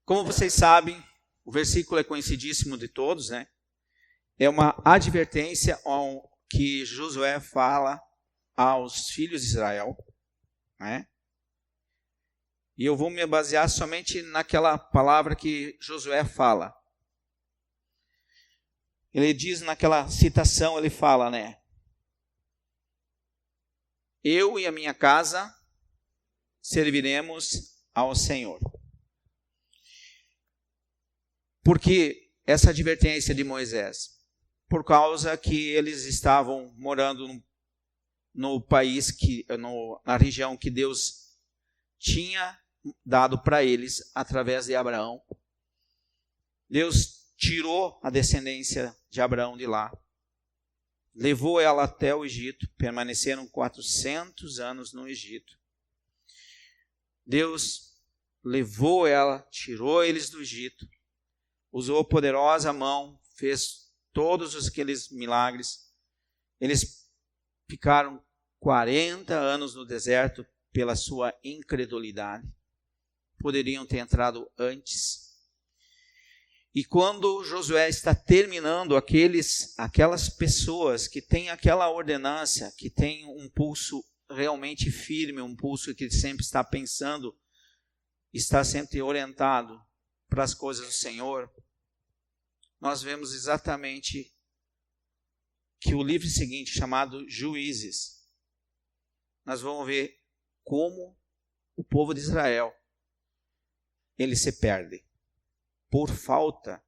Como vocês sabem, o versículo é conhecidíssimo de todos, né? É uma advertência que Josué fala aos filhos de Israel, né? E eu vou me basear somente naquela palavra que Josué fala. Ele diz naquela citação, ele fala, né? Eu e a minha casa serviremos ao Senhor. Por que essa advertência de Moisés? Por causa que eles estavam morando no país, na região que Deus tinha dado para eles através de Abraão. Deus tirou a descendência de Abraão de lá, levou ela até o Egito, permaneceram 400 anos no Egito. Deus levou ela, tirou eles do Egito, usou poderosa mão, fez todos aqueles milagres. Eles ficaram 40 anos no deserto pela sua incredulidade. Poderiam ter entrado antes. E quando Josué está terminando, aquelas pessoas que têm aquela ordenança, que têm um pulso realmente firme, um pulso que sempre está pensando, está sempre orientado para as coisas do Senhor, nós vemos exatamente que o livro seguinte, chamado Juízes, nós vamos ver como o povo de Israel, ele se perde por falta,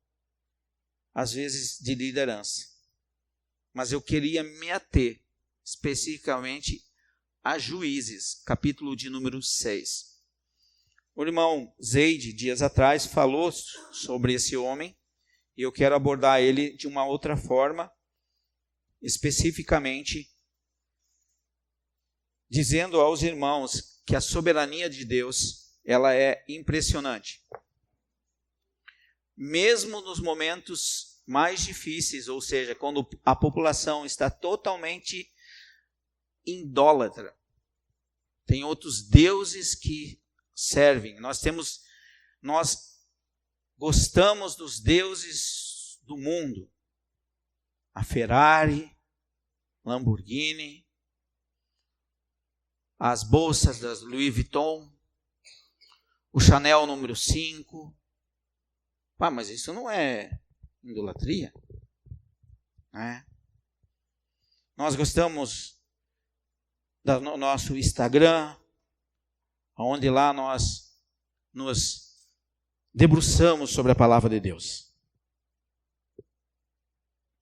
às vezes, de liderança. Mas eu queria me ater especificamente a Juízes, capítulo de número 6. O irmão Zeide, dias atrás, falou sobre esse homem, e eu quero abordar ele de uma outra forma, especificamente dizendo aos irmãos que a soberania de Deus, ela é impressionante. Mesmo nos momentos mais difíceis, ou seja, quando a população está totalmente idólatra, tem outros deuses que servem. Nós gostamos dos deuses do mundo. A Ferrari, Lamborghini, as bolsas das Louis Vuitton, o Chanel número 5. Mas isso não é idolatria? Né? Nós gostamos do nosso Instagram, onde lá nós nos debruçamos sobre a palavra de Deus.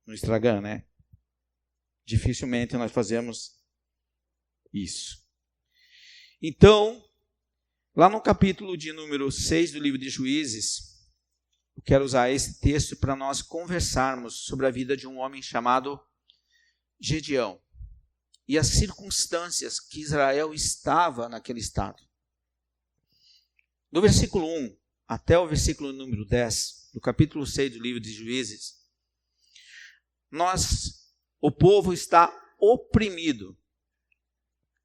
No Instagram, né? Dificilmente nós fazemos isso. Então, lá no capítulo de número 6 do livro de Juízes, eu quero usar esse texto para nós conversarmos sobre a vida de um homem chamado Gedeão e as circunstâncias que Israel estava naquele estado. Do versículo 1 até o versículo número 10, do capítulo 6 do livro de Juízes, o povo está oprimido.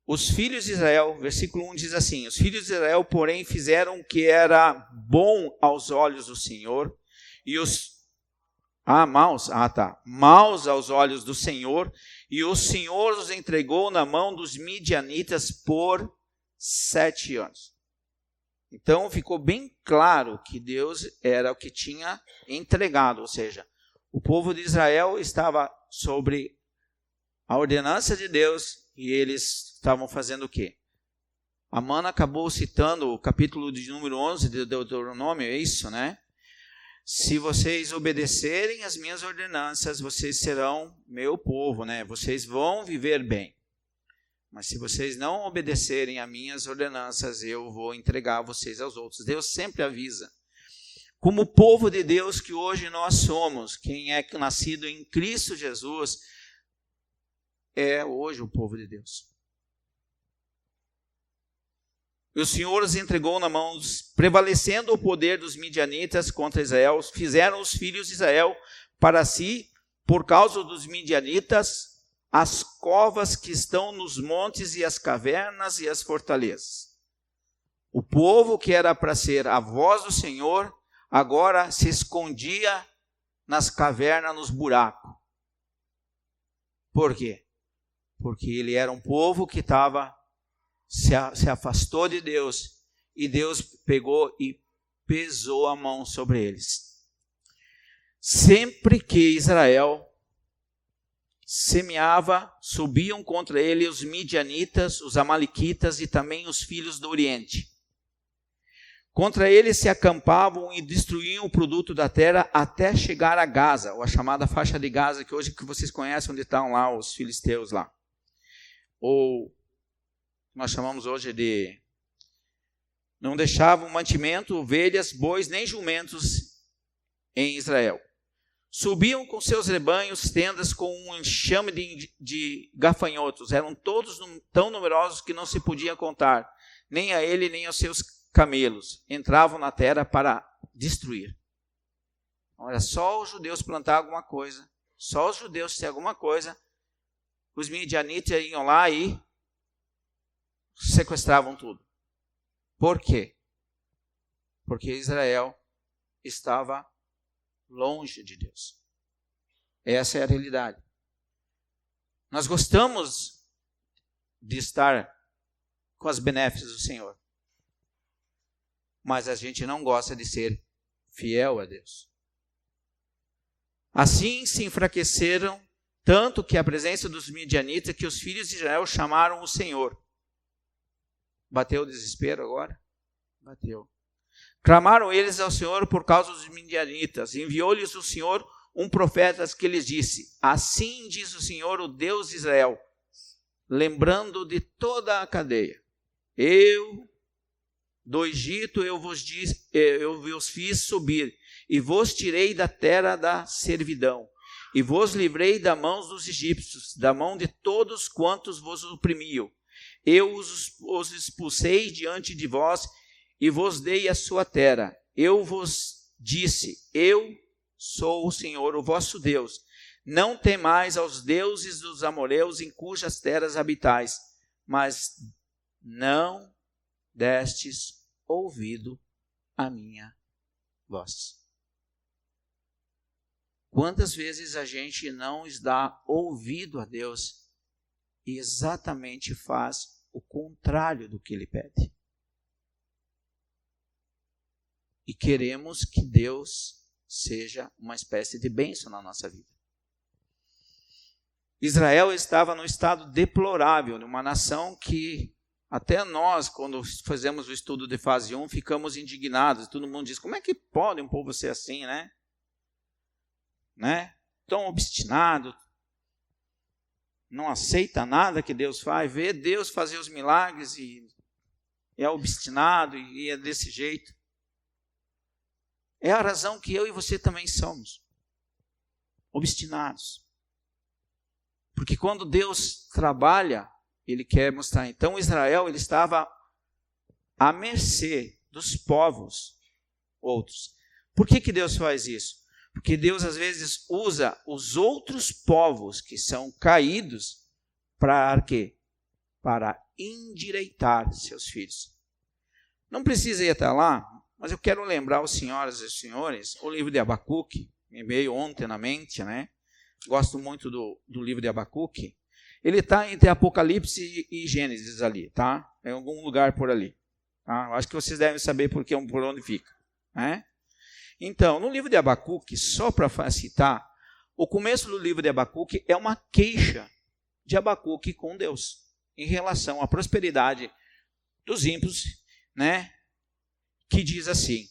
Os filhos de Israel, versículo 1 diz assim: os filhos de Israel, porém, fizeram o que era bom aos olhos do Senhor, e maus aos olhos do Senhor, e o Senhor os entregou na mão dos midianitas por 7 anos. Então, ficou bem claro que Deus era o que tinha entregado, ou seja, o povo de Israel estava sobre a ordenança de Deus, e eles estavam fazendo o quê? A Mana acabou citando o capítulo de número 11 de Deuteronômio, é isso, né? Se vocês obedecerem as minhas ordenanças, vocês serão meu povo, né? Vocês vão viver bem. Mas se vocês não obedecerem as minhas ordenanças, eu vou entregar vocês aos outros. Deus sempre avisa. Como o povo de Deus que hoje nós somos, quem é nascido em Cristo Jesus, é hoje o povo de Deus. E o Senhor os entregou na mão, prevalecendo o poder dos midianitas contra Israel. Fizeram os filhos de Israel para si, por causa dos midianitas, as covas que estão nos montes e as cavernas e as fortalezas. O povo que era para ser a voz do Senhor, agora se escondia nas cavernas, nos buracos. Por quê? Porque ele era um povo que se afastou de Deus, e Deus pegou e pesou a mão sobre eles. Sempre que Israel semeava, subiam contra ele os midianitas, os amalequitas e também os filhos do Oriente. Contra eles se acampavam e destruíam o produto da terra até chegar a Gaza, ou a chamada faixa de Gaza, que hoje que vocês conhecem, onde estão lá os filisteus lá. Ou nós chamamos hoje de... Não deixavam mantimento, ovelhas, bois, nem jumentos em Israel. Subiam com seus rebanhos, tendas com um enxame de gafanhotos. Eram todos tão numerosos que não se podia contar, nem a ele, nem aos seus camelos. Entravam na terra para destruir. Olha, só os judeus plantar alguma coisa, só os judeus ter alguma coisa, os midianitas iam lá e sequestravam tudo. Por quê? Porque Israel estava longe de Deus. Essa é a realidade. Nós gostamos de estar com as benéficas do Senhor, mas a gente não gosta de ser fiel a Deus. Assim se enfraqueceram tanto que a presença dos midianitas, que os filhos de Israel chamaram o Senhor. Bateu o desespero agora? Bateu. Clamaram eles ao Senhor por causa dos midianitas. Enviou-lhes o Senhor um profeta que lhes disse: assim diz o Senhor, o Deus de Israel, lembrando de toda a cadeia. Do Egito eu vos fiz subir, e vos tirei da terra da servidão, e vos livrei da mão dos egípcios, da mão de todos quantos vos oprimiam. Eu os expulsei diante de vós, e vos dei a sua terra. Eu vos disse: eu sou o Senhor, o vosso Deus. Não temais aos deuses dos amorreus em cujas terras habitais. Mas não destes ouvido à minha voz. Quantas vezes a gente não dá ouvido a Deus e exatamente faz o contrário do que Ele pede? E queremos que Deus seja uma espécie de bênção na nossa vida. Israel estava num estado deplorável, numa nação que até nós, quando fazemos o estudo de fase 1, ficamos indignados. Todo mundo diz: como é que pode um povo ser assim, né? Tão obstinado, não aceita nada que Deus faz, vê Deus fazer os milagres e é obstinado e é desse jeito. É a razão que eu e você também somos obstinados. Porque quando Deus trabalha, Ele quer mostrar. Então Israel, ele estava à mercê dos povos outros. Por que Deus faz isso? Porque Deus às vezes usa os outros povos que são caídos para quê? Para endireitar seus filhos. Não precisa ir até lá, mas eu quero lembrar aos senhoras e senhores o livro de Abacuque, me veio ontem na mente, né? Gosto muito do livro de Abacuque. Ele está entre Apocalipse e Gênesis ali, tá? Em algum lugar por ali. Tá? Acho que vocês devem saber por onde fica, né? Então, no livro de Abacuque, só para citar, o começo do livro de Abacuque é uma queixa de Abacuque com Deus, em relação à prosperidade dos ímpios, né? Que diz assim: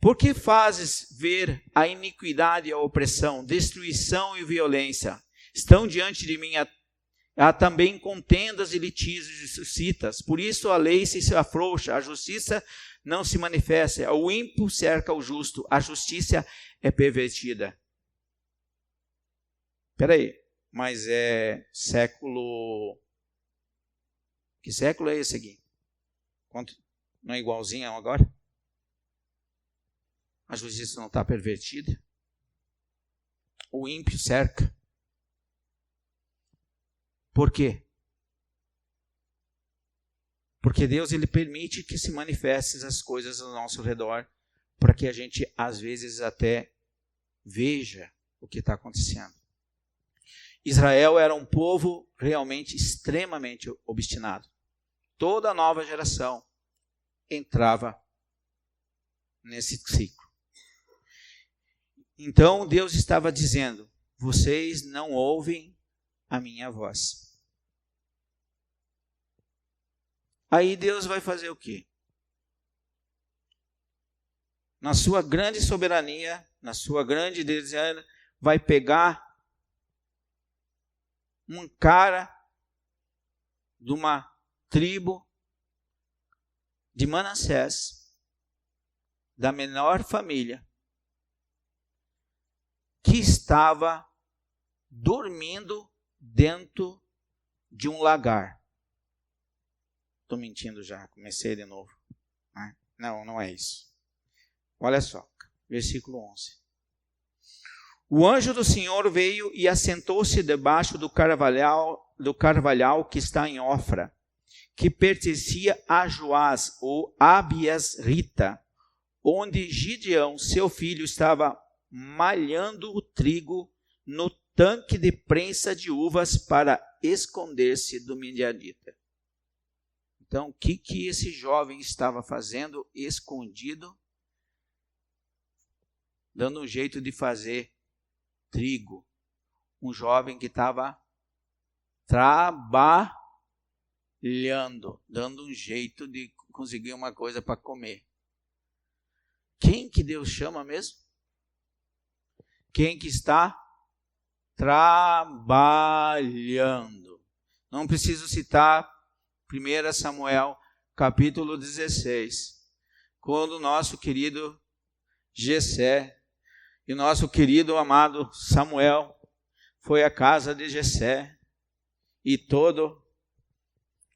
por que fazes ver a iniquidade e a opressão, destruição e violência? Estão diante de mim há também contendas e litígios e suscitas. Por isso a lei se afrouxa, a justiça não se manifesta, o ímpio cerca o justo, a justiça é pervertida. Espera aí, mas é século... Que século é esse aqui? Não é igualzinho agora? A justiça não está pervertida? O ímpio cerca. Por quê? Porque Deus, ele permite que se manifestem as coisas ao nosso redor para que a gente, às vezes, até veja o que está acontecendo. Israel era um povo realmente extremamente obstinado. Toda a nova geração entrava nesse ciclo. Então Deus estava dizendo: vocês não ouvem a minha voz. Aí Deus vai fazer o quê? Na sua grande soberania, na sua grande desejo, vai pegar um cara de uma tribo de Manassés, da menor família, que estava dormindo dentro de um lagar. Estou mentindo já, comecei de novo. Não é isso. Olha só, versículo 11. O anjo do Senhor veio e assentou-se debaixo do carvalhal que está em Ofra, que pertencia a Joás, ou Abiasrita, onde Gideão, seu filho, estava malhando o trigo no tanque de prensa de uvas para esconder-se do midianita. Então, o que esse jovem estava fazendo escondido? Dando um jeito de fazer trigo. Um jovem que estava trabalhando, dando um jeito de conseguir uma coisa para comer. Quem que Deus chama mesmo? Quem que está trabalhando. Não preciso citar 1 Samuel, capítulo 16, quando o nosso querido Jessé e nosso querido amado Samuel foi à casa de Jessé, e todos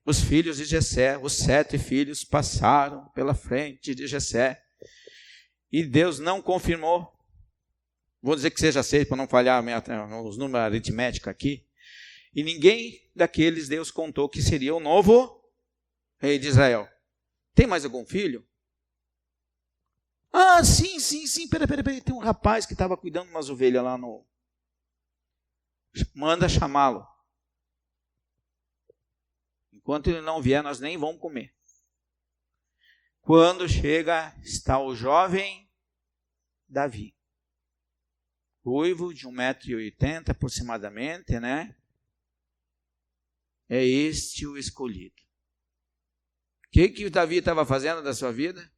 os filhos de Jessé, os 7 filhos, passaram pela frente de Jessé, e Deus não confirmou. Vou dizer que seja 6 para não falhar os números aritméticos aqui. E ninguém daqueles Deus contou que seria o novo rei de Israel. Tem mais algum filho? Ah, sim, peraí, tem um rapaz que estava cuidando de umas ovelhas lá no... Manda chamá-lo. Enquanto ele não vier, nós nem vamos comer. Quando chega, está o jovem Davi. Ruivo, de 1,80 m aproximadamente, né? É este o escolhido. O que o Davi estava fazendo da sua vida?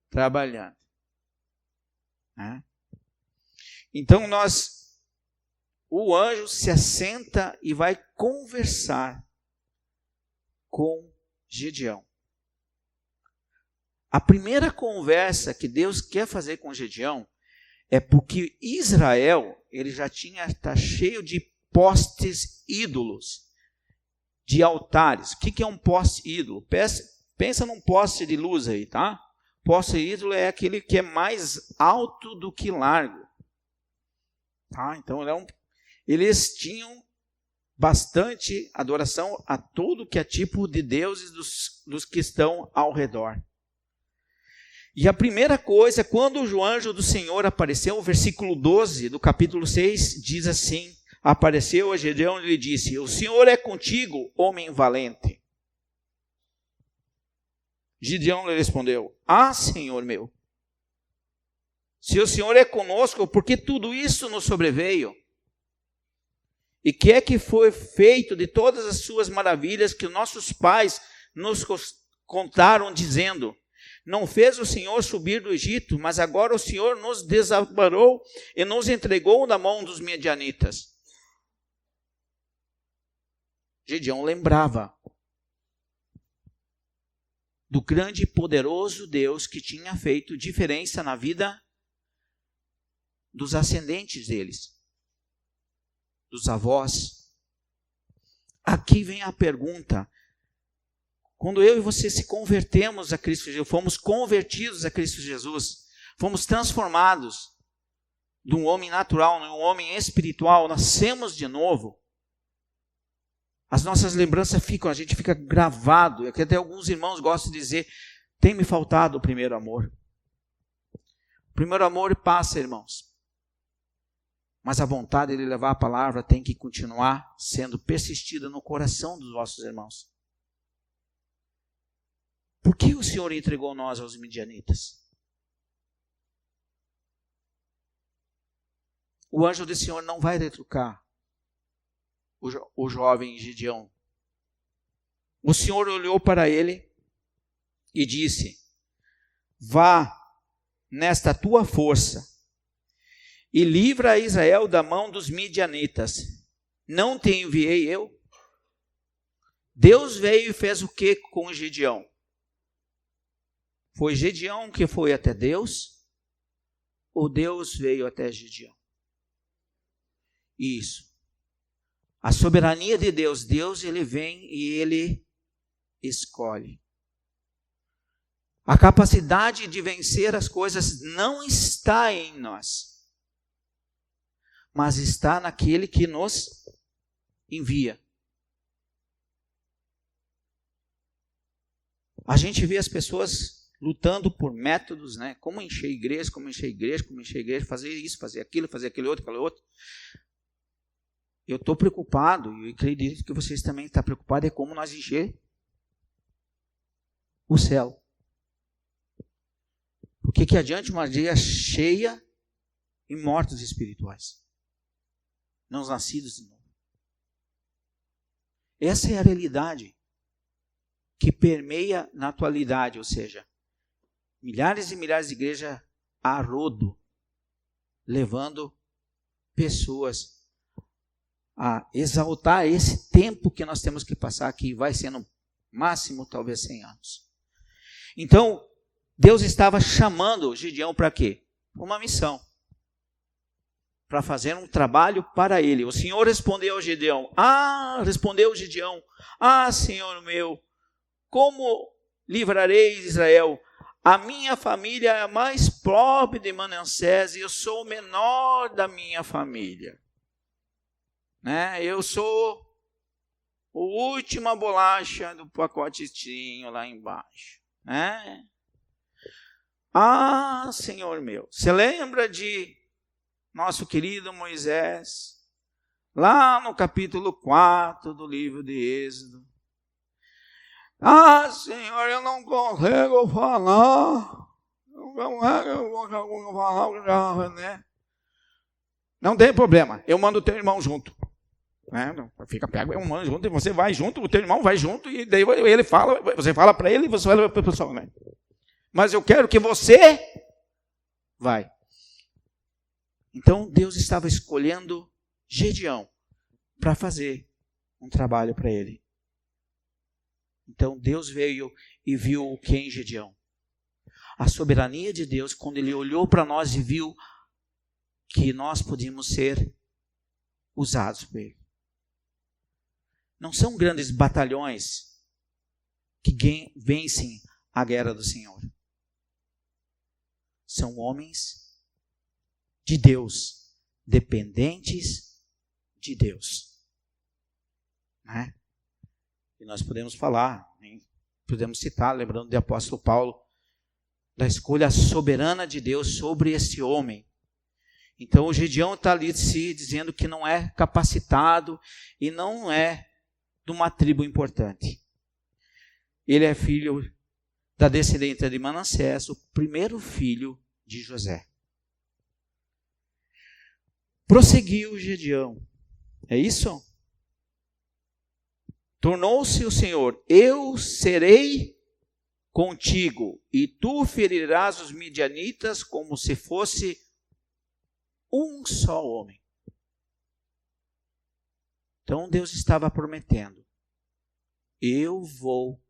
Trabalhando. Então o anjo se assenta e vai conversar com Gideão. A primeira conversa que Deus quer fazer com Gideão é porque Israel, ele já está cheio de postes ídolos, de altares. O que é um poste ídolo? Pensa num poste de luz aí, tá? Poste ídolo é aquele que é mais alto do que largo. Tá? Então, eles tinham bastante adoração a tudo que é tipo de deuses dos que estão ao redor. E a primeira coisa, quando o anjo do Senhor apareceu, o versículo 12 do capítulo 6 diz assim: apareceu a Gideão e lhe disse: o Senhor é contigo, homem valente. Gideão lhe respondeu: ah, Senhor meu, se o Senhor é conosco, por que tudo isso nos sobreveio? E que é que foi feito de todas as suas maravilhas que nossos pais nos contaram, dizendo: não fez o Senhor subir do Egito, mas agora o Senhor nos desamparou e nos entregou na mão dos midianitas. Gideão lembrava do grande e poderoso Deus que tinha feito diferença na vida dos ascendentes deles, dos avós. Aqui vem a pergunta: quando eu e você se convertemos a Cristo Jesus, fomos convertidos a Cristo Jesus, fomos transformados de um homem natural em um homem espiritual, nascemos de novo, as nossas lembranças ficam, a gente fica gravado. Até alguns irmãos gostam de dizer: tem me faltado o primeiro amor. primeiro amor passa, irmãos. Mas a vontade de levar a palavra tem que continuar sendo persistida no coração dos vossos irmãos. Por que o Senhor entregou nós aos midianitas? O anjo do Senhor não vai retrucar o jovem Gideão. O Senhor olhou para ele e disse: vá nesta tua força e livra a Israel da mão dos midianitas. Não te enviei eu? Deus veio e fez o que com Gideão? Foi Gideão que foi até Deus? Ou Deus veio até Gideão? Isso. A soberania de Deus. Deus, ele vem e ele escolhe. A capacidade de vencer as coisas não está em nós, mas está naquele que nos envia. A gente vê as pessoas lutando por métodos, né? Como encher igreja, fazer isso, fazer aquele outro. Eu estou preocupado, e eu acredito que vocês também estão preocupados, é como nós encher o céu. Porque que adianta uma dia cheia e mortos espirituais, não nascidos de novo. Essa é a realidade que permeia na atualidade, ou seja, milhares e milhares de igrejas a rodo, levando pessoas a exaltar esse tempo que nós temos que passar aqui, vai ser no máximo talvez 100 anos. Então, Deus estava chamando Gideão para quê? Uma missão. Para fazer um trabalho para ele. O Senhor respondeu a Gideão. Senhor meu, como livrarei Israel? A minha família é a mais pobre de Manassés e eu sou o menor da minha família. Né? Eu sou a última bolacha do pacotinho lá embaixo. Né? Senhor meu, você lembra de nosso querido Moisés, lá no capítulo 4 do livro de Êxodo? Senhor, eu não consigo falar. Não tem problema, eu mando o teu irmão junto. Eu mando junto e você vai junto, o teu irmão vai junto, e daí ele fala, você fala para ele e você fala para o pessoal, né? Mas eu quero que você vai. Então Deus estava escolhendo Gideão para fazer um trabalho para ele. Então Deus veio e viu o que em Gideão? A soberania de Deus, quando ele olhou para nós e viu que nós podíamos ser usados por ele. Não são grandes batalhões que vencem a guerra do Senhor. São homens de Deus, dependentes de Deus. Né? E nós podemos falar, podemos citar, lembrando do apóstolo Paulo, da escolha soberana de Deus sobre esse homem. Então o Gideão está ali se dizendo que não é capacitado e não é de uma tribo importante. Ele é filho da descendência de Manassés, o primeiro filho de José. Prosseguiu Gideão. É isso? Tornou-se o Senhor: eu serei contigo, e tu ferirás os midianitas como se fosse um só homem. Então Deus estava prometendo: eu vou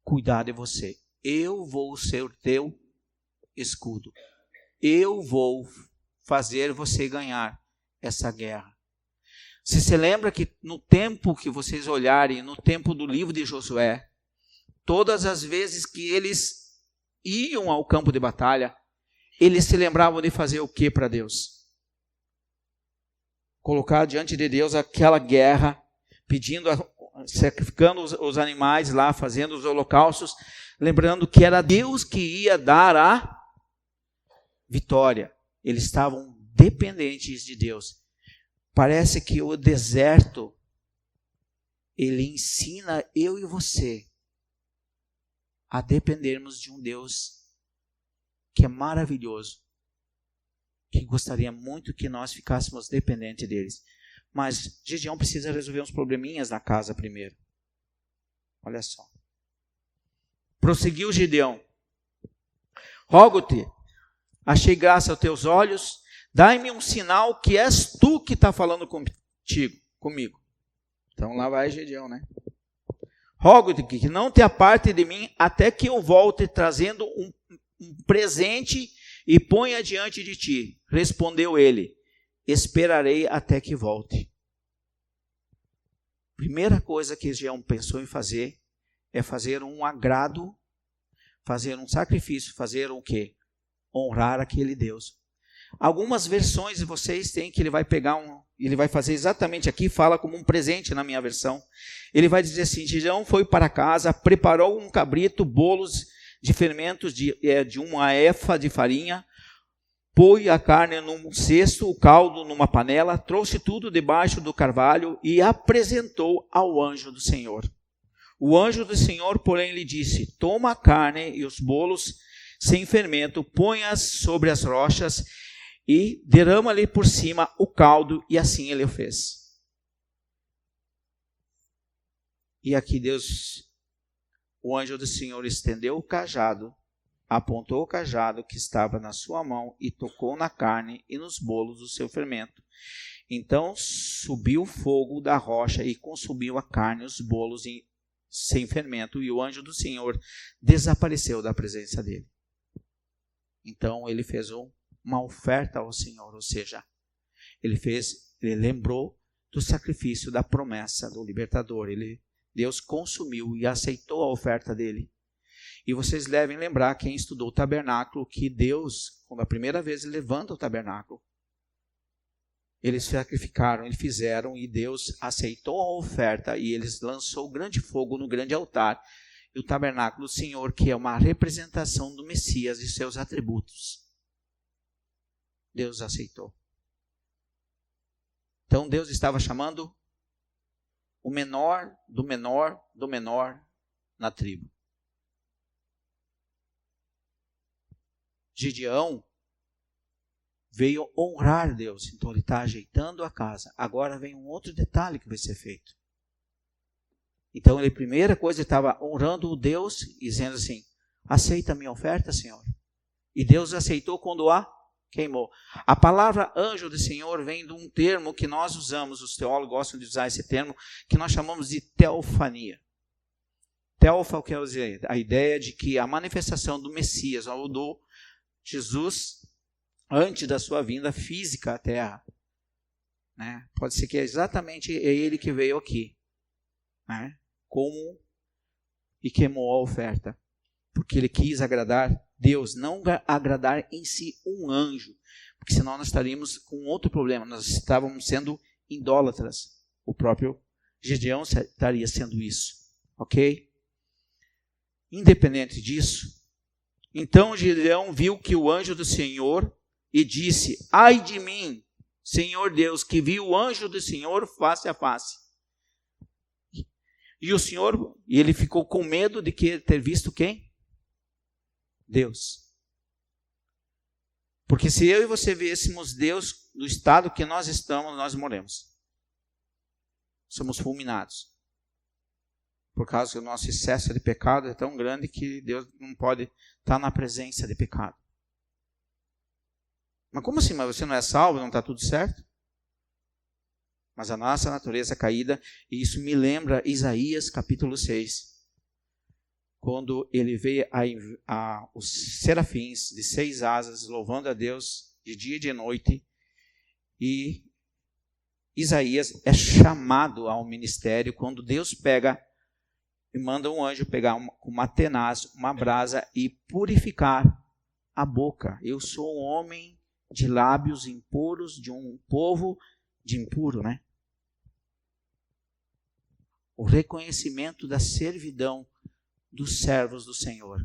cuidar de você. Eu vou ser o teu escudo. Eu vou fazer você ganhar essa guerra. Você lembra que no tempo que vocês olharem, no tempo do livro de Josué, todas as vezes que eles iam ao campo de batalha, eles se lembravam de fazer o que para Deus? Colocar diante de Deus aquela guerra, pedindo, sacrificando os animais lá, fazendo os holocaustos, lembrando que era Deus que ia dar a vitória. Eles estavam dependentes de Deus. Parece que o deserto, ele ensina eu e você a dependermos de um Deus que é maravilhoso, que gostaria muito que nós ficássemos dependentes deles. Mas Gideão precisa resolver uns probleminhas na casa primeiro. Olha só. Prosseguiu Gideão: rogo-te, achei graça aos teus olhos, dai-me um sinal que és tu que está falando comigo. Então lá vai Gideão, né? Rogo-te que não te aparte de mim até que eu volte trazendo um presente e ponha diante de ti. Respondeu ele: esperarei até que volte. Primeira coisa que Gideão pensou em fazer é fazer um agrado, fazer um sacrifício, fazer o quê? Honrar aquele Deus. Algumas versões de vocês têm que ele vai pegar ele vai fazer exatamente aqui, fala como um presente na minha versão. Ele vai dizer assim: Gideão foi para casa, preparou um cabrito, bolos de fermentos de uma efa de farinha, pôs a carne num cesto, o caldo numa panela, trouxe tudo debaixo do carvalho e apresentou ao anjo do Senhor. O anjo do Senhor, porém, lhe disse: toma a carne e os bolos sem fermento, põe-as sobre as rochas e derrama-lhe por cima o caldo, e assim ele o fez. E aqui o anjo do Senhor estendeu o cajado, apontou o cajado que estava na sua mão e tocou na carne e nos bolos do seu fermento. Então subiu o fogo da rocha e consumiu a carne e os bolos sem fermento, e o anjo do Senhor desapareceu da presença dele. Então ele fez uma oferta ao Senhor, ou seja, ele lembrou do sacrifício da promessa do libertador. Deus consumiu e aceitou a oferta dele. E vocês devem lembrar, quem estudou o tabernáculo, que Deus, quando a primeira vez ele levanta o tabernáculo, eles sacrificaram, eles fizeram, e Deus aceitou a oferta, e eles lançou grande fogo no grande altar. E o tabernáculo do Senhor, que é uma representação do Messias e seus atributos, Deus aceitou. Então Deus estava chamando o menor do menor do menor na tribo. Gideão veio honrar Deus, então ele está ajeitando a casa. Agora vem um outro detalhe que vai ser feito. Então, a primeira coisa, ele estava honrando o Deus, dizendo assim: aceita a minha oferta, Senhor. E Deus aceitou quando a queimou. A palavra anjo do Senhor vem de um termo que nós usamos, os teólogos gostam de usar esse termo, que nós chamamos de teofania. Teofa quer dizer a ideia de que a manifestação do Messias, ou do Jesus, antes da sua vinda física à terra, né? Pode ser que é exatamente ele que veio aqui, né? E queimou a oferta, porque ele quis agradar Deus, não agradar em si um anjo, porque senão nós estaríamos com outro problema, nós estávamos sendo idólatras. O próprio Gideão estaria sendo isso, ok? Independente disso, então Gideão viu que o anjo do Senhor e disse: ai de mim, Senhor Deus, que vi o anjo do Senhor face a face. E ele ficou com medo de ter visto quem? Deus. Porque se eu e você vêssemos Deus no estado que nós estamos, nós morremos. Somos fulminados. Por causa que o nosso excesso de pecado é tão grande que Deus não pode estar na presença de pecado. Mas como assim? Mas você não é salvo, não está tudo certo? Mas a nossa natureza caída, e isso me lembra Isaías capítulo 6. Quando ele vê os serafins de 6 asas louvando a Deus de dia e de noite, e Isaías é chamado ao ministério quando Deus pega e manda um anjo pegar uma tenaz, uma brasa e purificar a boca. Eu sou um homem de lábios impuros, de um povo de impuro, né? O reconhecimento da servidão dos servos do Senhor.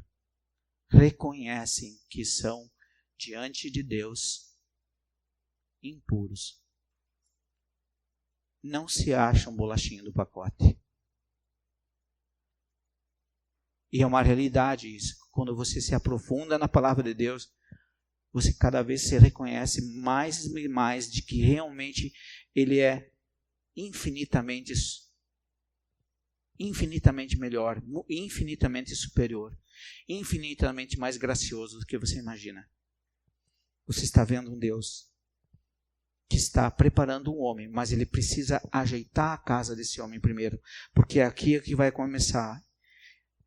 Reconhecem que são diante de Deus impuros. Não se acha um bolachinho do pacote. E é uma realidade isso. Quando você se aprofunda na palavra de Deus, você cada vez se reconhece mais e mais de que realmente Ele é infinitamente melhor, infinitamente superior, infinitamente mais gracioso do que você imagina. Você está vendo um Deus que está preparando um homem, mas ele precisa ajeitar a casa desse homem primeiro, porque aqui é que vai começar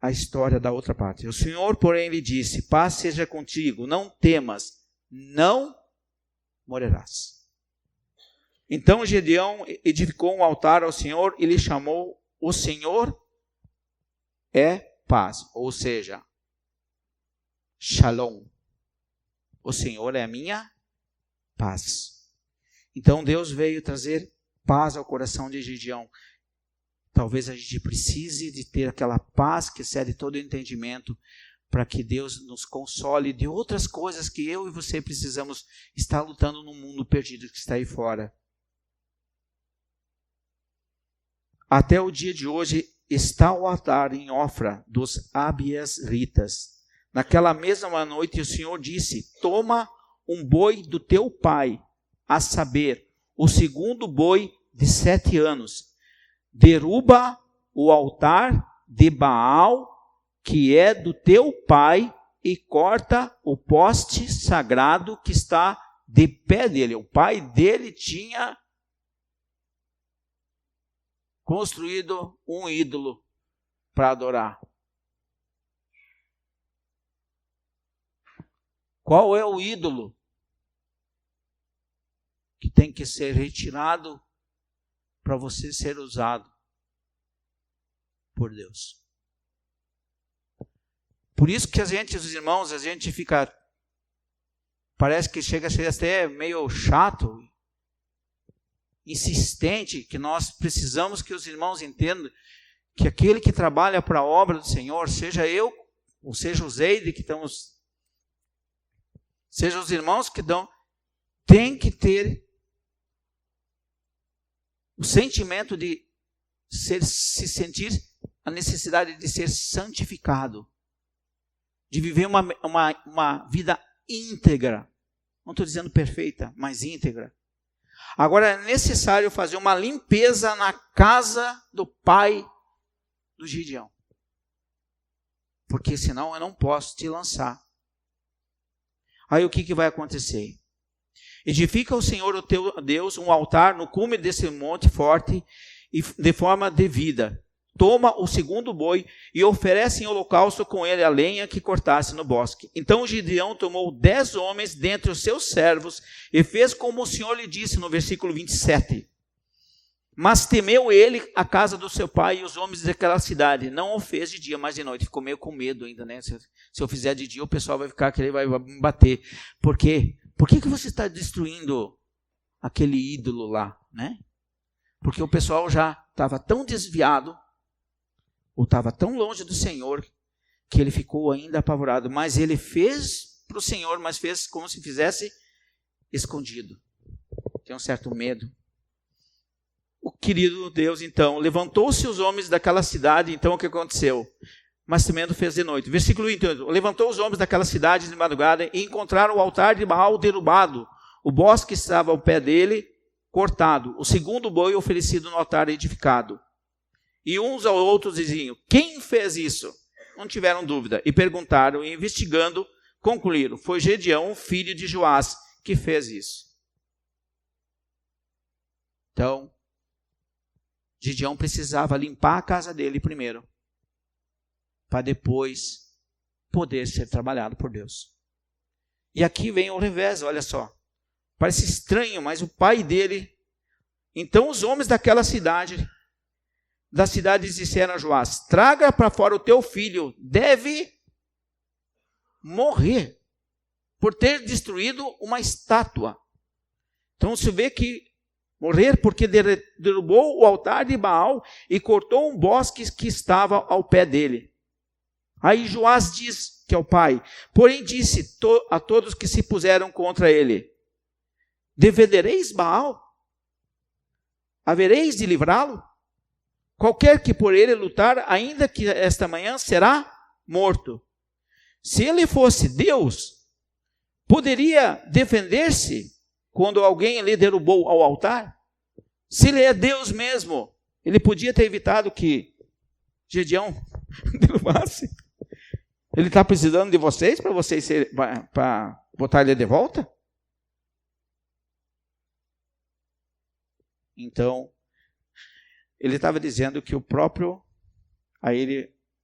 a história da outra parte. O Senhor, porém, lhe disse: paz seja contigo, não temas, não morrerás. Então Gedeão edificou um altar ao Senhor e lhe chamou: o Senhor é paz, ou seja, Shalom. O Senhor é a minha paz. Então Deus veio trazer paz ao coração de Gedeão. Talvez a gente precise de ter aquela paz que excede todo entendimento, para que Deus nos console de outras coisas que eu e você precisamos estar lutando no mundo perdido que está aí fora. Até o dia de hoje está o altar em Ofra dos Abiasritas. Naquela mesma noite o Senhor disse: toma um boi do teu pai, a saber, o segundo boi de 7 anos. Derruba o altar de Baal, que é do teu pai, e corta o poste sagrado que está de pé dele. O pai dele tinha construído um ídolo para adorar. Qual é o ídolo que tem que ser retirado para você ser usado por Deus? Por isso que os irmãos, a gente fica, parece que chega a ser até meio chato, insistente, que nós precisamos que os irmãos entendam que aquele que trabalha para a obra do Senhor, seja eu, ou seja o Zeide que estamos, seja os irmãos que dão, tem que ter o sentimento de se sentir a necessidade de ser santificado, de viver uma vida íntegra. Não estou dizendo perfeita, mas íntegra. Agora é necessário fazer uma limpeza na casa do pai do Gedeão, porque senão eu não posso te lançar. Aí o que vai acontecer? Edifica o Senhor o teu Deus um altar no cume desse monte forte e de forma devida. Toma o segundo boi e oferece em holocausto com ele a lenha que cortasse no bosque. Então Gedeão tomou 10 homens dentre os seus servos e fez como o Senhor lhe disse no versículo 27. Mas temeu ele a casa do seu pai e os homens daquela cidade. Não o fez de dia, mas de noite. Ficou meio com medo ainda, né? Se eu fizer de dia, o pessoal vai ficar, que ele vai me bater. Por quê? Por que você está destruindo aquele ídolo lá, né? Porque o pessoal já estava tão desviado, ou estava tão longe do Senhor, que ele ficou ainda apavorado. Mas ele fez para o Senhor, mas fez como se fizesse escondido. Tem um certo medo. O querido Deus, então, levantou-se os homens daquela cidade. Então, o que aconteceu? Mas temendo fez de noite. Versículo 28. Levantou os homens daquela cidade de madrugada e encontraram o altar de Baal derrubado, o bosque estava ao pé dele cortado, o segundo boi oferecido no altar edificado. E uns aos outros diziam: quem fez isso? Não tiveram dúvida. E perguntaram, e investigando, concluíram: foi Gedeão, filho de Joás, que fez isso. Então, Gedeão precisava limpar a casa dele primeiro, para depois poder ser trabalhado por Deus. E aqui vem o revés, olha só. Parece estranho, mas o pai dele... Então os homens daquela cidade, disseram a Joás: traga para fora o teu filho, deve morrer por ter destruído uma estátua. Então se vê que morrer porque derrubou o altar de Baal e cortou um bosque que estava ao pé dele. Aí Joás diz que é o pai, porém disse a todos que se puseram contra ele: defendereis Baal? Havereis de livrá-lo? Qualquer que por ele lutar, ainda que esta manhã, será morto. Se ele fosse Deus, poderia defender-se quando alguém lhe derrubou ao altar? Se ele é Deus mesmo, ele podia ter evitado que Gedeão derrubasse. Ele está precisando de vocês para botar ele de volta? Então, ele estava dizendo que o próprio,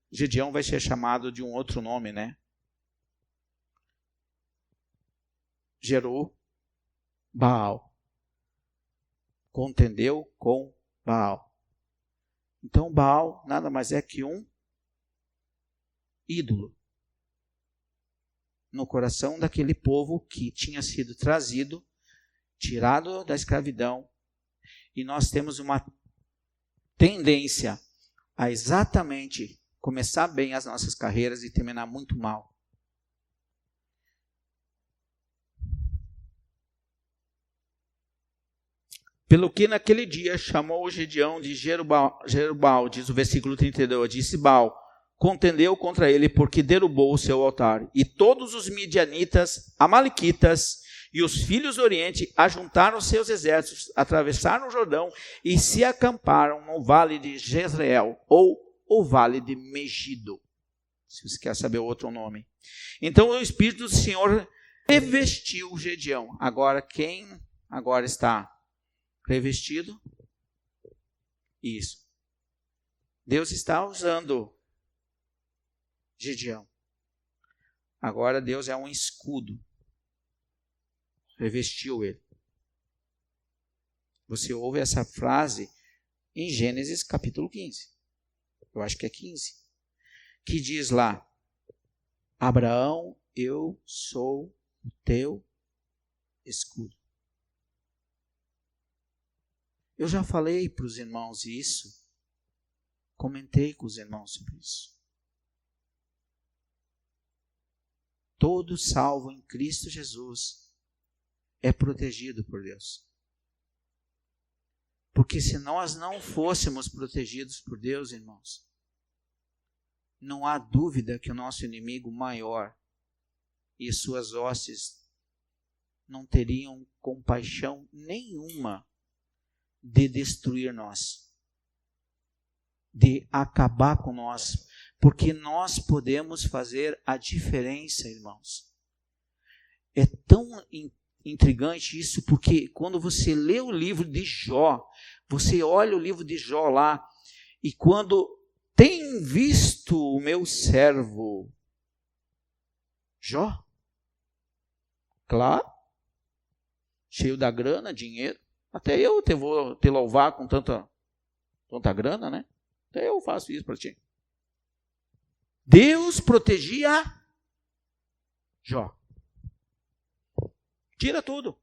Gedeão vai ser chamado de um outro nome, né? Jerubbaal. Contendeu com Baal. Então, Baal nada mais é que um ídolo no coração daquele povo que tinha sido trazido, tirado da escravidão. E nós temos uma tendência a exatamente começar bem as nossas carreiras e terminar muito mal. Pelo que naquele dia chamou Gedeão de Jerubbaal, diz o versículo 32, disse Baal, contendeu contra ele porque derrubou o seu altar. E todos os midianitas, amalequitas e os filhos do Oriente ajuntaram seus exércitos, atravessaram o Jordão e se acamparam no vale de Jezreel, ou o vale de Megido, se você quer saber o outro nome. Então o Espírito do Senhor revestiu Gedeão. Agora quem agora está revestido? Isso. Deus está usando Gedeão. Agora Deus é um escudo. Revestiu ele. Você ouve essa frase em Gênesis capítulo 15. Eu acho que é 15. Que diz lá: Abraão, eu sou o teu escudo. Eu já falei para os irmãos isso. Comentei com os irmãos sobre isso. Todo salvo em Cristo Jesus é protegido por Deus. Porque se nós não fôssemos protegidos por Deus, irmãos, não há dúvida que o nosso inimigo maior e suas hostes não teriam compaixão nenhuma de destruir nós, de acabar com nós, porque nós podemos fazer a diferença, irmãos. É tão intrigante isso, porque quando você lê o livro de Jó, você olha o livro de Jó lá, e quando tem visto o meu servo Jó, claro, cheio da grana, dinheiro, até eu vou te louvar com tanta grana, né? Até eu faço isso para ti. Deus protegia Jó. Tira tudo.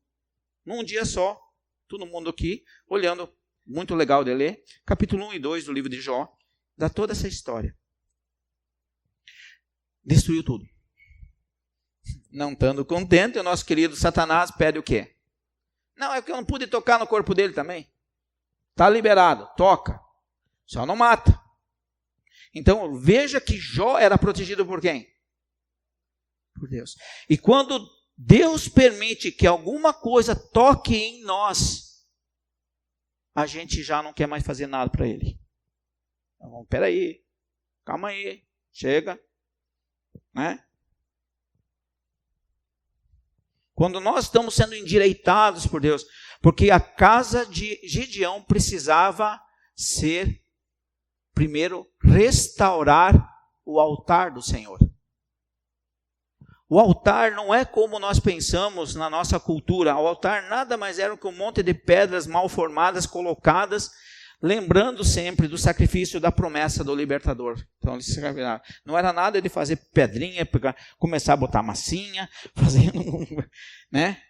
Num dia só. Todo mundo aqui, olhando. Muito legal de ler. Capítulo 1 e 2 do livro de Jó. Dá toda essa história. Destruiu tudo. Não estando contente, o nosso querido Satanás pede o quê? Não, é que eu não pude tocar no corpo dele também. Está liberado. Toca. Só não mata. Então, veja que Jó era protegido por quem? Por Deus. E quando Deus permite que alguma coisa toque em nós, a gente já não quer mais fazer nada para ele. Então, espera aí, calma aí, chega, né? Quando nós estamos sendo endireitados por Deus, porque a casa de Gedeão precisava ser, primeiro, restaurar o altar do Senhor. O altar não é como nós pensamos na nossa cultura. O altar nada mais era que um monte de pedras mal formadas, colocadas, lembrando sempre do sacrifício da promessa do libertador. Então, não era nada de fazer pedrinha, começar a botar massinha, fazendo, né?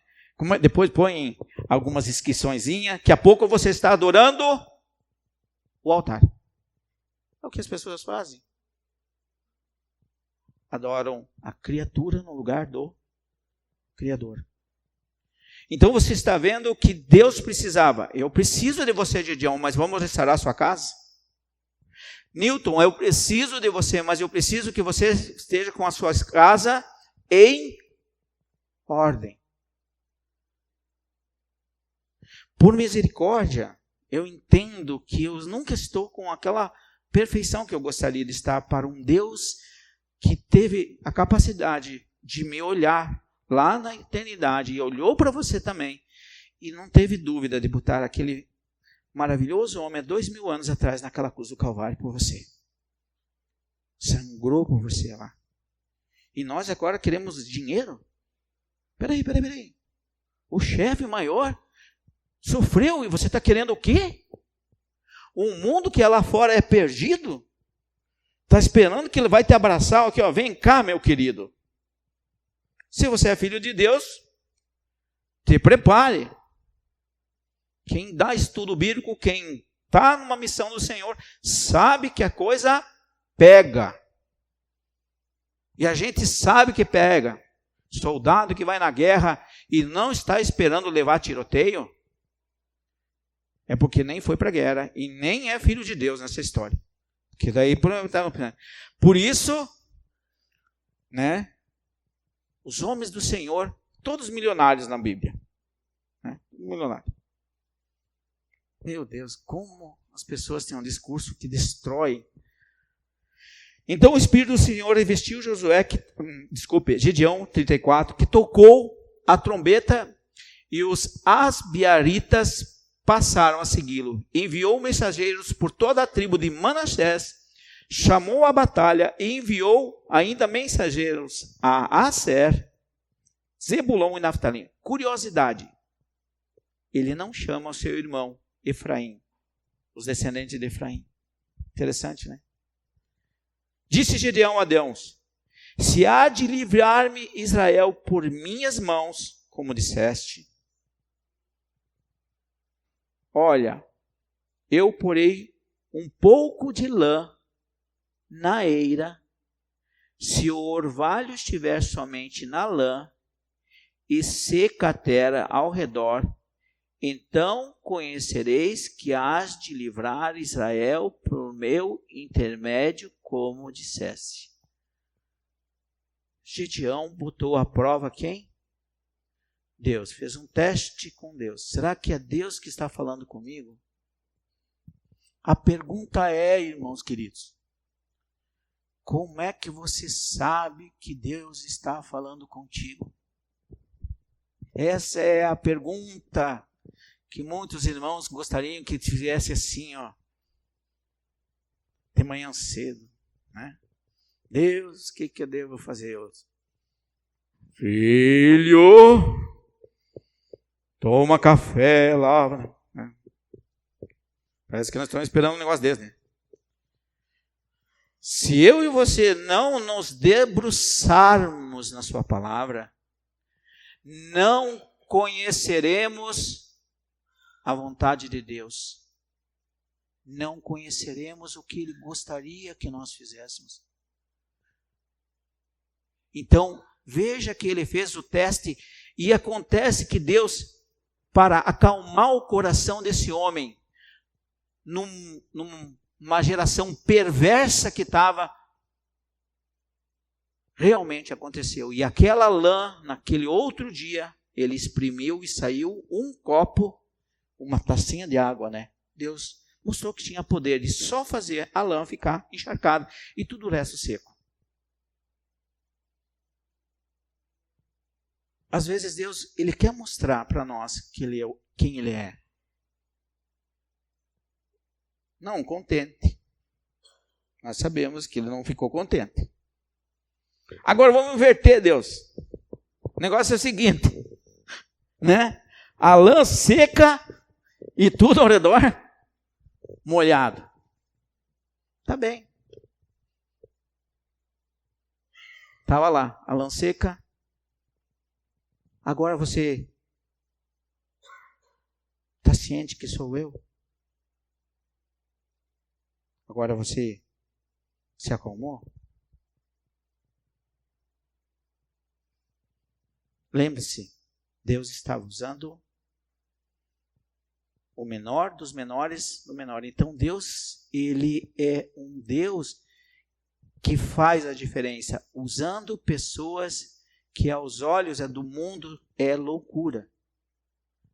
Depois põe algumas inscriçõezinhas, que a pouco você está adorando o altar. É o que as pessoas fazem. adoram a criatura no lugar do Criador. Então você está vendo o que Deus precisava. Eu preciso de você, Gideão, mas vamos restaurar a sua casa? Newton, eu preciso de você, mas eu preciso que você esteja com a sua casa em ordem. Por misericórdia, eu entendo que eu nunca estou com aquela perfeição que eu gostaria de estar para um Deus que teve a capacidade de me olhar lá na eternidade e olhou para você também e não teve dúvida de botar aquele maravilhoso homem há 2000 anos atrás naquela cruz do Calvário por você. Sangrou por você lá. E nós agora queremos dinheiro? Peraí. O chefe maior sofreu e você está querendo o quê? Um mundo que lá fora é perdido? Está esperando que ele vai te abraçar aqui, ó, vem cá, meu querido. Se você é filho de Deus, te prepare. Quem dá estudo bíblico, quem está numa missão do Senhor, sabe que a coisa pega. E a gente sabe que pega. Soldado que vai na guerra e não está esperando levar tiroteio, é porque nem foi para a guerra e nem é filho de Deus nessa história. Que daí, por isso, né? Os homens do Senhor, todos milionários na Bíblia. Né? Milionário. Meu Deus, como as pessoas têm um discurso que destrói. Então o Espírito do Senhor investiu Gideão 34, que tocou a trombeta e os asbiaritas passaram a segui-lo. Enviou mensageiros por toda a tribo de Manassés, chamou a batalha e enviou ainda mensageiros a Aser, Zebulon e Naftalim. Curiosidade, ele não chama o seu irmão Efraim, os descendentes de Efraim. Interessante, né? Disse Gideão a Deus: se há de livrar-me Israel por minhas mãos, como disseste, olha, eu porei um pouco de lã na eira, se o orvalho estiver somente na lã e seca a terra ao redor, então conhecereis que hás de livrar Israel por meu intermédio, como disseste. Gideão botou à prova quem? Deus. Fez um teste com Deus. Será que é Deus que está falando comigo? A pergunta é, irmãos queridos, como é que você sabe que Deus está falando contigo? Essa é a pergunta que muitos irmãos gostariam que tivesse assim, ó, de manhã cedo, né? Deus, o que eu devo fazer hoje? Filho, toma café lá. Né? Parece que nós estamos esperando um negócio desse, né? Se eu e você não nos debruçarmos na sua palavra, não conheceremos a vontade de Deus. Não conheceremos o que Ele gostaria que nós fizéssemos. Então, veja que Ele fez o teste e acontece que Deus, para acalmar o coração desse homem, numa geração perversa que estava, realmente aconteceu. E aquela lã, naquele outro dia, ele exprimiu e saiu um copo, uma tacinha de água, né? Deus mostrou que tinha poder de só fazer a lã ficar encharcada e tudo o resto seco. Às vezes Deus, Ele quer mostrar para nós que quem Ele é. Não contente. Nós sabemos que Ele não ficou contente. Agora vamos inverter, Deus. O negócio é o seguinte, né? A lã seca e tudo ao redor molhado. Tá bem. Estava lá, a lã seca. Agora você está ciente que sou eu? Agora você se acalmou? lembre-se, Deus estava usando o menor dos menores do menor. Então Deus, ele é um Deus que faz a diferença, usando pessoas que aos olhos do mundo é loucura,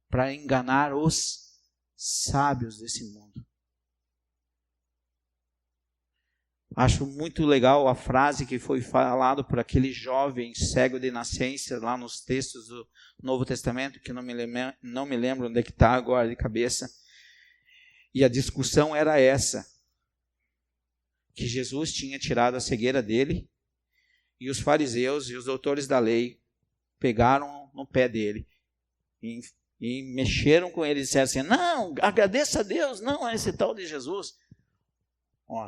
para enganar os sábios desse mundo. Acho muito legal a frase que foi falada por aquele jovem cego de nascença, lá nos textos do Novo Testamento, que não me lembro onde é que está agora de cabeça. E a discussão era essa, que Jesus tinha tirado a cegueira dele, e os fariseus e os doutores da lei pegaram no pé dele, e mexeram com ele e disseram assim, não, agradeça a Deus, não é esse tal de Jesus.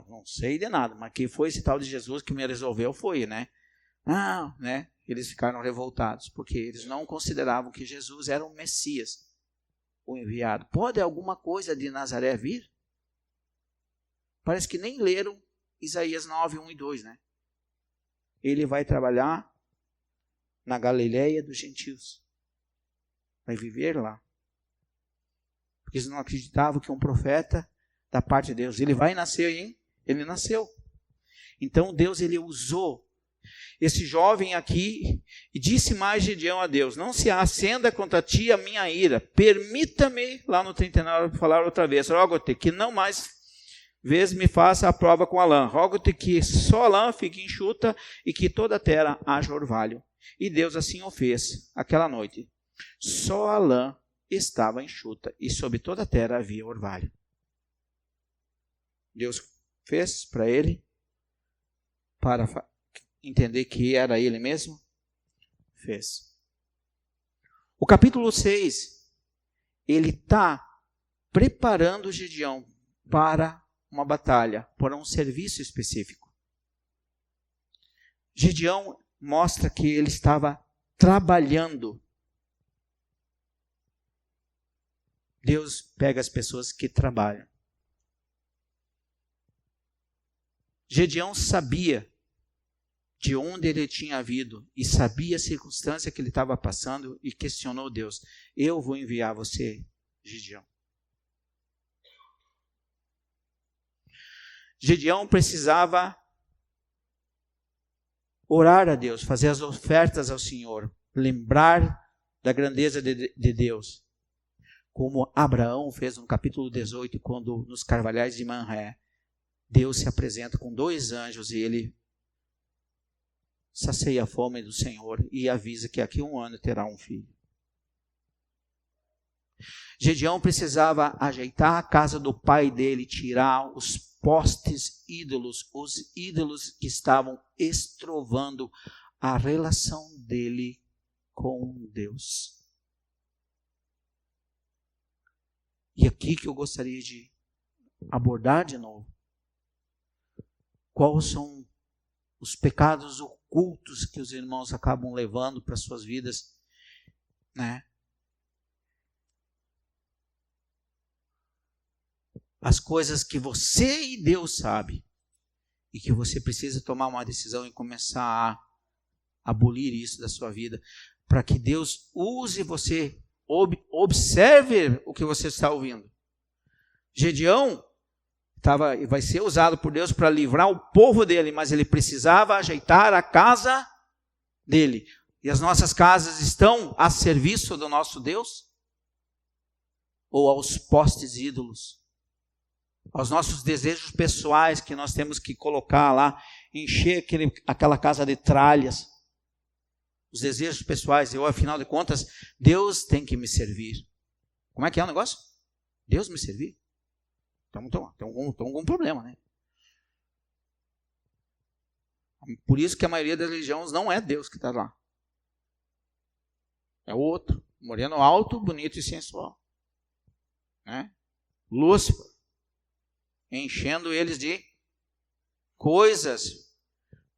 Não sei de nada, mas quem foi esse tal de Jesus que me resolveu foi, né? Não, né? Eles ficaram revoltados, porque eles não consideravam que Jesus era o Messias, o enviado. Pode alguma coisa de Nazaré vir? Parece que nem leram Isaías 9, 1 e 2, né? Ele vai trabalhar na Galileia dos gentios. Vai viver lá. Porque eles não acreditavam que um profeta da parte de Deus, ele vai nascer, hein? Ele nasceu. Então Deus, ele usou esse jovem aqui e disse mais Gedeão a Deus, não se acenda contra ti a minha ira, permita-me, lá no 39, falar outra vez, rogo-te que não mais vezes me faça a prova com a lã, rogo-te que só a lã fique enxuta e que toda a terra haja orvalho. E Deus assim o fez, aquela noite. Só a lã estava enxuta e sobre toda a terra havia orvalho. Deus fez para ele, para entender que era ele mesmo, fez. O capítulo 6, ele está preparando Gedeão para uma batalha, para um serviço específico. Gedeão mostra que ele estava trabalhando. Deus pega as pessoas que trabalham. Gedeão sabia de onde ele tinha vindo e sabia a circunstância que ele estava passando e questionou Deus. Eu vou enviar você, Gedeão. Gedeão precisava orar a Deus, fazer as ofertas ao Senhor, lembrar da grandeza de Deus. Como Abraão fez no capítulo 18, quando nos carvalhais de Manré, Deus se apresenta com 2 anjos e ele sacia a fome do Senhor e avisa que aqui 1 ano terá um filho. Gedeão precisava ajeitar a casa do pai dele, tirar os postes ídolos, os ídolos que estavam estrovando a relação dele com Deus. E aqui que eu gostaria de abordar de novo. Quais são os pecados ocultos que os irmãos acabam levando para suas vidas, né? As coisas que você e Deus sabe e que você precisa tomar uma decisão e começar a abolir isso da sua vida, para que Deus use você, observe o que você está ouvindo. Gedeão vai ser usado por Deus para livrar o povo dele, mas ele precisava ajeitar a casa dele. E as nossas casas estão a serviço do nosso Deus? Ou aos postes ídolos? Aos nossos desejos pessoais que nós temos que colocar lá, encher aquela casa de tralhas? Os desejos pessoais, afinal de contas, Deus tem que me servir. Como é que é o negócio? Deus me servir? Então, tem algum problema, né? Por isso que a maioria das religiões não é Deus que está lá. É o outro. Moreno alto, bonito e sensual. Né? Lúcifer. Enchendo eles de coisas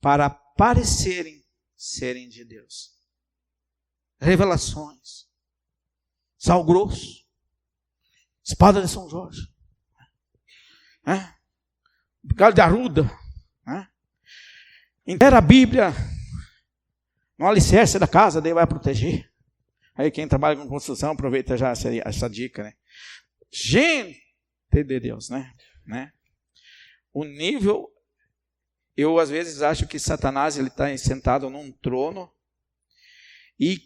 para parecerem serem de Deus. Revelações. Sal grosso. Espada de São Jorge. Galho de arruda, inteira a Bíblia, no alicerce da casa, daí vai proteger. Aí quem trabalha com construção aproveita já essa dica, né? Gente de Deus, né? O nível, eu às vezes acho que Satanás ele está sentado num trono e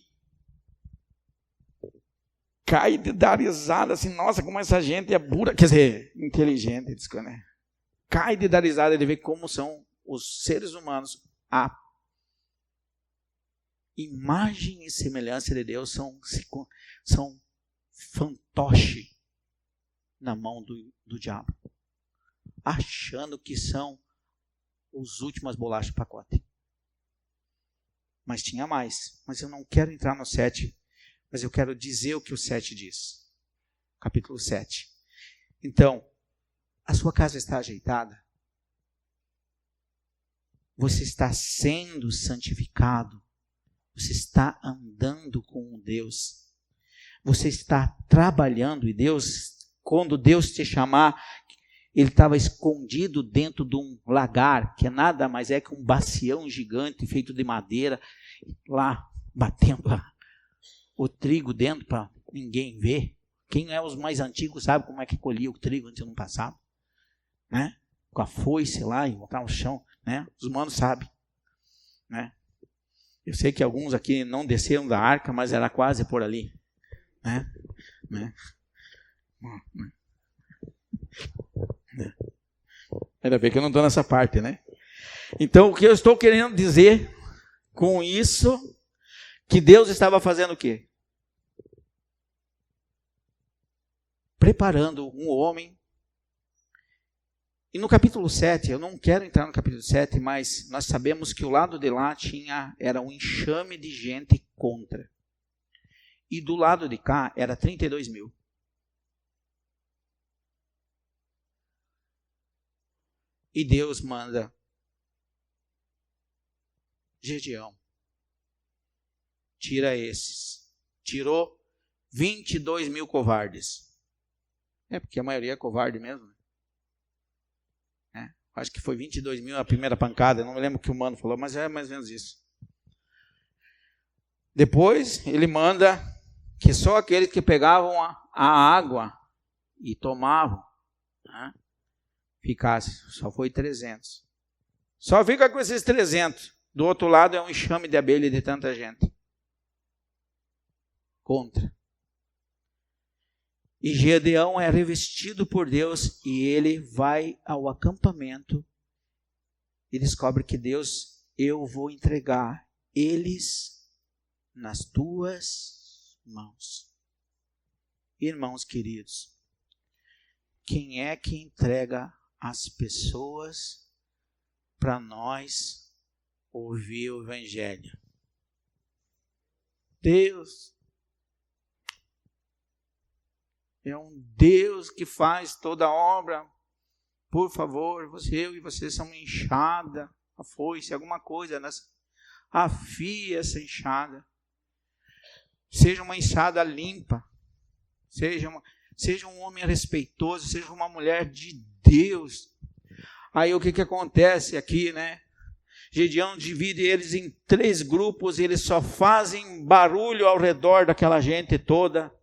cai de dar risada assim, nossa, como essa gente é burra, quer dizer, inteligente, né? Cai de dar risada, ele vê como são os seres humanos, a imagem e semelhança de Deus são fantoche na mão do diabo, achando que são os últimas bolachas do pacote. Mas tinha mais. Mas eu não quero entrar no 7, mas eu quero dizer o que o 7 diz. Capítulo 7. Então, a sua casa está ajeitada? Você está sendo santificado? Você está andando com Deus? Você está trabalhando e Deus, quando Deus te chamar, ele estava escondido dentro de um lagar, que nada mais é que um bacião gigante feito de madeira, lá batendo o trigo dentro para ninguém ver. Quem é os mais antigos sabe como é que colhia o trigo antes do passado, né? Com a foice lá e botar no chão, né? Os humanos sabem, né? Eu sei que alguns aqui não desceram da arca, mas era quase por ali, né? Ainda bem que eu não estou nessa parte, né? Então, o que eu estou querendo dizer com isso, que Deus estava fazendo o quê? Preparando um homem. E no capítulo 7, eu não quero entrar no capítulo 7, mas nós sabemos que o lado de lá era um enxame de gente contra. E do lado de cá era 32 mil. E Deus manda Gedeão, tira esses. Tirou 22 mil covardes. Porque a maioria é covarde mesmo. Acho que foi 22 mil a primeira pancada. Não me lembro o que o mano falou, mas é mais ou menos isso. Depois ele manda que só aqueles que pegavam a água e tomavam, né, ficasse. Só foi 300. Só fica com esses 300. Do outro lado é um enxame de abelha de tanta gente. Contra. E Gedeão é revestido por Deus e ele vai ao acampamento e descobre que Deus, eu vou entregar eles nas tuas mãos. Irmãos queridos, quem é que entrega as pessoas para nós ouvir o Evangelho? Deus. É um Deus que faz toda a obra. Por favor, eu e você são uma enxada, a foice, alguma coisa nessa. Afie essa enxada. Seja uma enxada limpa. Seja um homem respeitoso, seja uma mulher de Deus. Aí o que acontece aqui, né? Gedeão divide eles em 3 grupos e eles só fazem barulho ao redor daquela gente toda.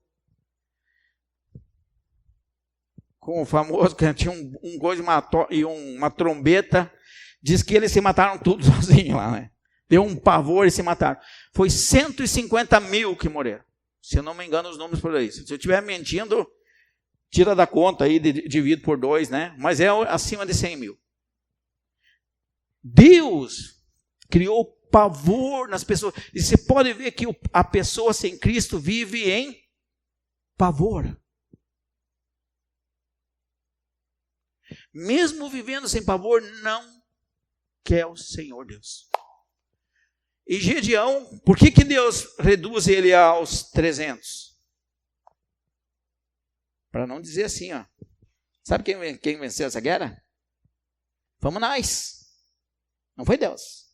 Com o famoso, que tinha um coisa e uma trombeta, diz que eles se mataram todos sozinhos lá, né? Deu um pavor e se mataram. Foi 150 mil que morreram. Se eu não me engano os números por aí. Se eu estiver mentindo, tira da conta aí, divide por 2, né? Mas é acima de 100 mil. Deus criou pavor nas pessoas. E você pode ver que a pessoa sem Cristo vive em pavor. Mesmo vivendo sem pavor, não quer o Senhor Deus. E Gedeão, por que Deus reduz ele aos 300? Para não dizer assim, ó. Sabe quem venceu essa guerra? Fomos nós. Não foi Deus.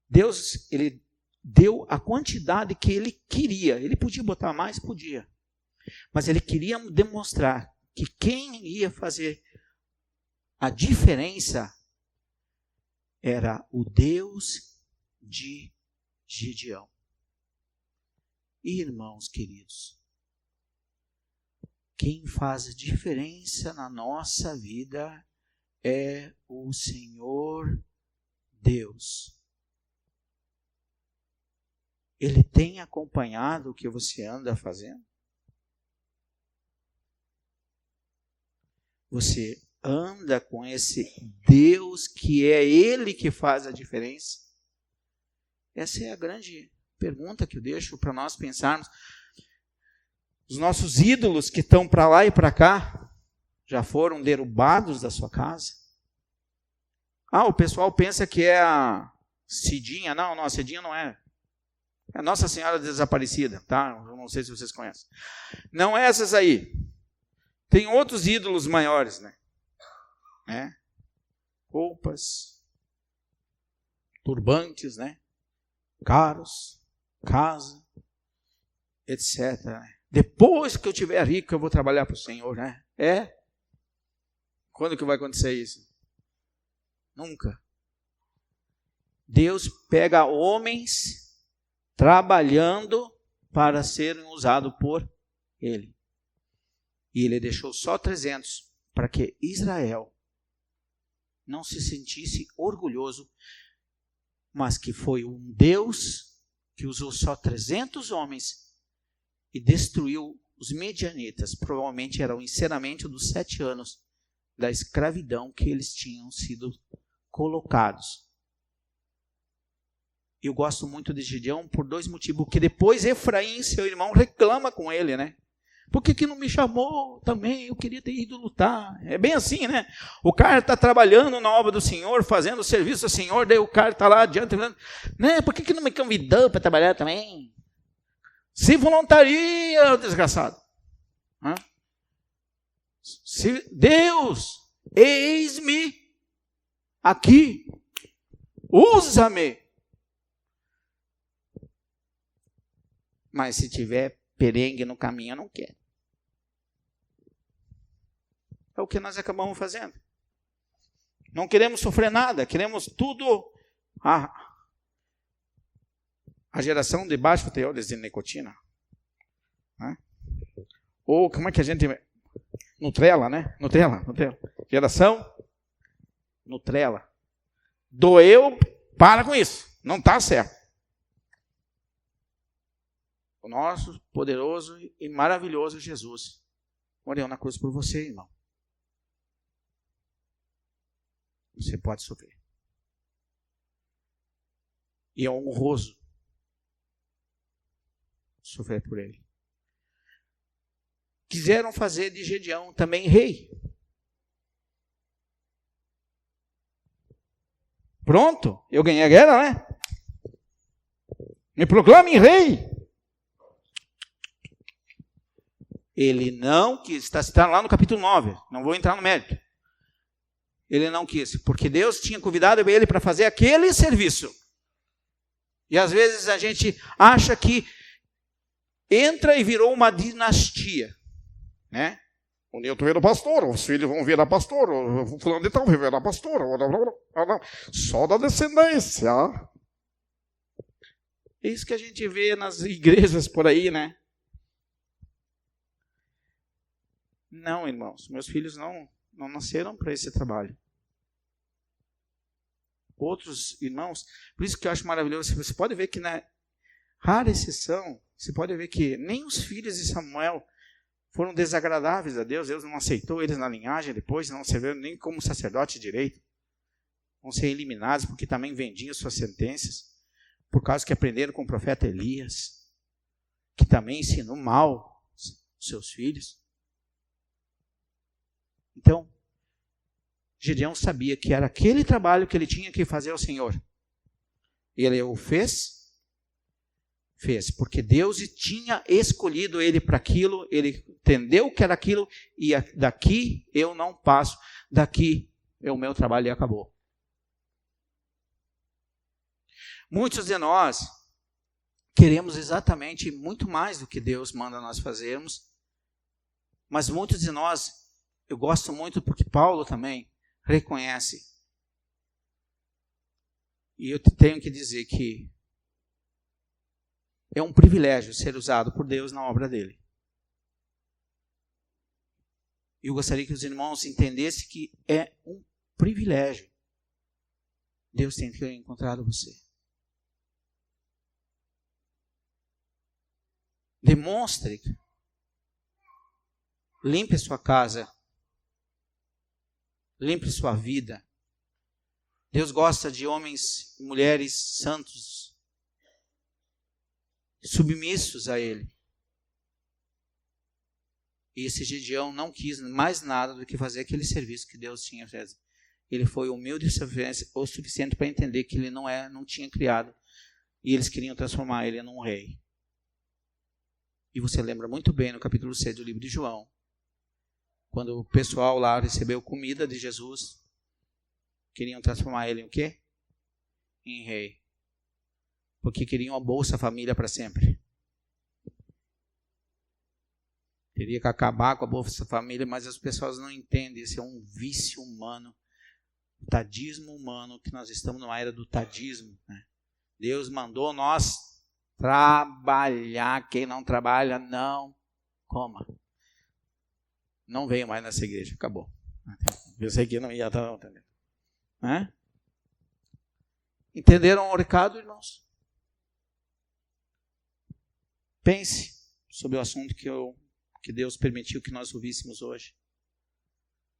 Deus, ele deu a quantidade que ele queria. Ele podia botar mais? Podia. Mas ele queria demonstrar que quem ia fazer a diferença era o Deus de Gideão. Irmãos queridos, quem faz a diferença na nossa vida é o Senhor Deus. Ele tem acompanhado o que você anda fazendo? Você anda com esse Deus que é Ele que faz a diferença? Essa é a grande pergunta que eu deixo para nós pensarmos. Os nossos ídolos que estão para lá e para cá já foram derrubados da sua casa? O pessoal pensa que é a Cidinha. Não, a Cidinha não é. É a Nossa Senhora Desaparecida, tá? Eu não sei se vocês conhecem. Não é essas aí. Tem outros ídolos maiores, né? Roupas, turbantes, né? Caros, casa, etc. Depois que eu tiver rico, eu vou trabalhar para o Senhor, né? Quando que vai acontecer isso? Nunca. Deus pega homens trabalhando para serem usados por Ele. E Ele deixou só 300 para que Israel não se sentisse orgulhoso, mas que foi um Deus que usou só 300 homens e destruiu os medianitas. Provavelmente era o encerramento dos 7 anos da escravidão que eles tinham sido colocados. Eu gosto muito de Gideão por 2 motivos. Porque depois Efraim, seu irmão, reclama com ele, né? Por que não me chamou também? Eu queria ter ido lutar. É bem assim, né? O cara está trabalhando na obra do Senhor, fazendo o serviço do Senhor, daí o cara está lá adiante, né? Por que não me convidou para trabalhar também? Se voluntaria, desgraçado. Deus, eis-me aqui, usa-me. Mas se tiver perengue no caminho, eu não quero. É o que nós acabamos fazendo. Não queremos sofrer nada, queremos tudo. A geração de baixo teor de nicotina. Ou como é que a gente... Nutrela, né? Nutrela. Geração Nutrela. Doeu, para com isso. Não está certo. O nosso poderoso e maravilhoso Jesus morreu na cruz por você, irmão. Você pode sofrer. E é honroso sofrer por ele. Quiseram fazer de Gideão também rei. Pronto, eu ganhei a guerra, né? Me proclamem rei. Ele não quis, está lá no capítulo 9, não vou entrar no mérito. Ele não quis, porque Deus tinha convidado ele para fazer aquele serviço. E às vezes a gente acha que entra e virou uma dinastia, né? O neto vira pastor, os filhos vão virar pastor, o fulano de tal vai virar pastor, só da descendência. É isso que a gente vê nas igrejas por aí, né? Não, irmãos, meus filhos não nasceram para esse trabalho. Outros irmãos, por isso que eu acho maravilhoso, você pode ver que na rara exceção, você pode ver que nem os filhos de Samuel foram desagradáveis a Deus. Deus não aceitou eles na linhagem depois, não serviram nem como sacerdote direito. Vão ser eliminados porque também vendiam suas sentenças, por causa que aprenderam com o profeta Elias, que também ensinou mal os seus filhos. Então, Gideão sabia que era aquele trabalho que ele tinha que fazer ao Senhor. Ele o fez, porque Deus tinha escolhido ele para aquilo, ele entendeu que era aquilo, e daqui eu não passo, daqui é o meu trabalho e acabou. Muitos de nós queremos exatamente muito mais do que Deus manda nós fazermos, mas muitos de nós, eu gosto muito porque Paulo também reconhece E eu tenho que dizer que é um privilégio ser usado por Deus na obra dele. Eu gostaria que os irmãos entendessem que é um privilégio Deus tem encontrado você. Demonstre. Limpe sua casa. Limpe sua vida. Deus gosta de homens e mulheres santos, submissos a Ele. E esse Gideão não quis mais nada do que fazer aquele serviço que Deus tinha feito. Ele foi humilde o suficiente para entender que ele não tinha criado. E eles queriam transformar ele num rei. E você lembra muito bem no capítulo 6 do livro de João, quando o pessoal lá recebeu comida de Jesus, queriam transformar ele em o quê? Em rei. Porque queriam a Bolsa Família para sempre. Teria que acabar com a Bolsa Família, mas as pessoas não entendem. Esse é um vício humano, o tadismo humano, que nós estamos numa era do tadismo, né? Deus mandou nós trabalhar. Quem não trabalha, não coma. Não venho mais nessa igreja, acabou. Eu sei que não ia estar, não, entendeu? Né? Entenderam o recado, irmãos? Pense sobre o assunto que Deus permitiu que nós ouvíssemos hoje.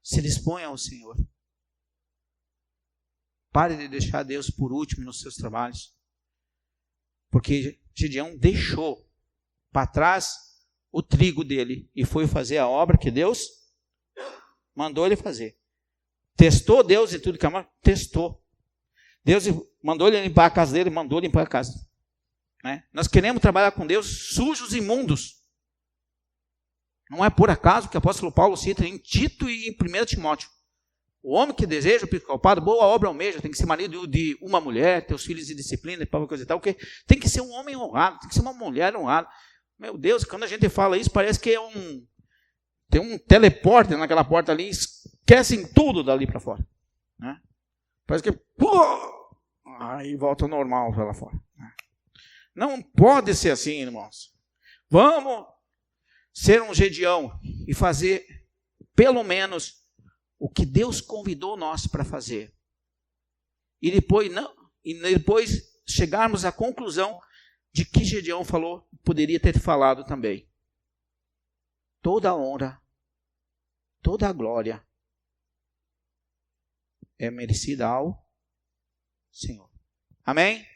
Se disponha ao Senhor. Pare de deixar Deus por último nos seus trabalhos. Porque Gideão deixou para trás o trigo dele e foi fazer a obra que Deus mandou ele fazer. Testou Deus e tudo que amava? Testou. Deus mandou ele limpar a casa dele, mandou limpar a casa. Né? Nós queremos trabalhar com Deus sujos e imundos. Não é por acaso que o apóstolo Paulo cita em Tito e em 1 Timóteo. O homem que deseja, principal, boa obra almeja, tem que ser marido de uma mulher, ter os filhos de disciplina e coisa e tal, porque tem que ser um homem honrado, tem que ser uma mulher honrada. Meu Deus, quando a gente fala isso, parece que tem um teleporte naquela porta ali, esquecem tudo dali para fora. Né? Parece que aí volta ao normal lá fora. Não pode ser assim, irmãos. Vamos ser um Gideão e fazer pelo menos o que Deus convidou nós para fazer. E depois chegarmos à conclusão de que Gideão falou, poderia ter falado também. Toda a honra, toda a glória é merecida ao Senhor. Amém?